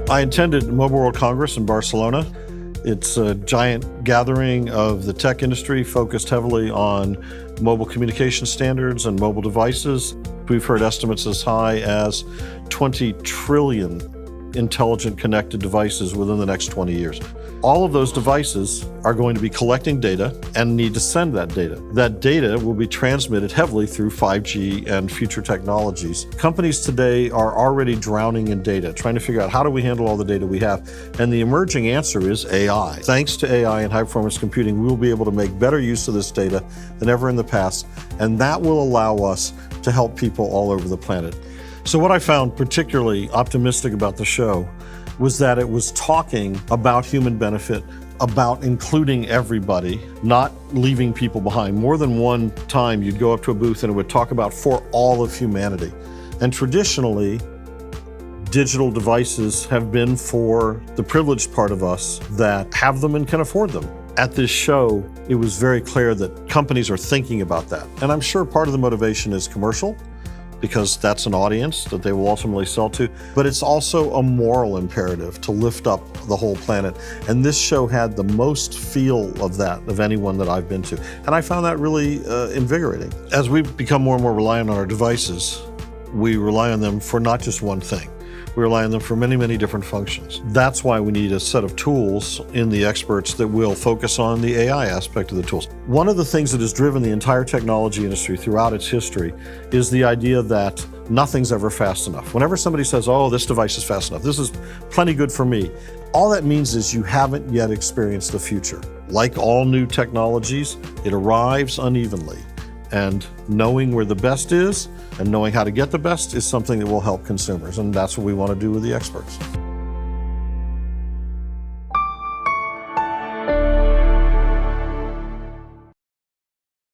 I attended Mobile World Congress in Barcelona. It's a giant gathering of the tech industry focused heavily on mobile communication standards and mobile devices. We've heard estimates as high as 20 trillion intelligent connected devices within the next 20 years. All of those devices are going to be collecting data and need to send that data. That data will be transmitted heavily through 5G and future technologies. Companies today are already drowning in data, trying to figure out how do we handle all the data we have. And the emerging answer is AI. Thanks to AI and high-performance computing, we will be able to make better use of this data than ever in the past, and that will allow us to help people all over the planet. So what I found particularly optimistic about the show was that it was talking about human benefit, about including everybody, not leaving people behind. More than one time you'd go up to a booth and it would talk about for all of humanity. And traditionally, digital devices have been for the privileged part of us that have them and can afford them. At this show, it was very clear that companies are thinking about that. And I'm sure part of the motivation is commercial, because that's an audience that they will ultimately sell to, but it's also a moral imperative to lift up the whole planet. And this show had the most feel of that of anyone that I've been to. And I found that really invigorating. As we become more and more reliant on our devices, we rely on them for not just one thing. We rely on them for many, many different functions. That's why we need a set of tools in the experts that will focus on the AI aspect of the tools. One of the things that has driven the entire technology industry throughout its history is the idea that nothing's ever fast enough. Whenever somebody says, oh, this device is fast enough, this is plenty good for me, all that means is you haven't yet experienced the future. Like all new technologies, it arrives unevenly. And knowing where the best is and knowing how to get the best is something that will help consumers. And that's what we want to do with the experts.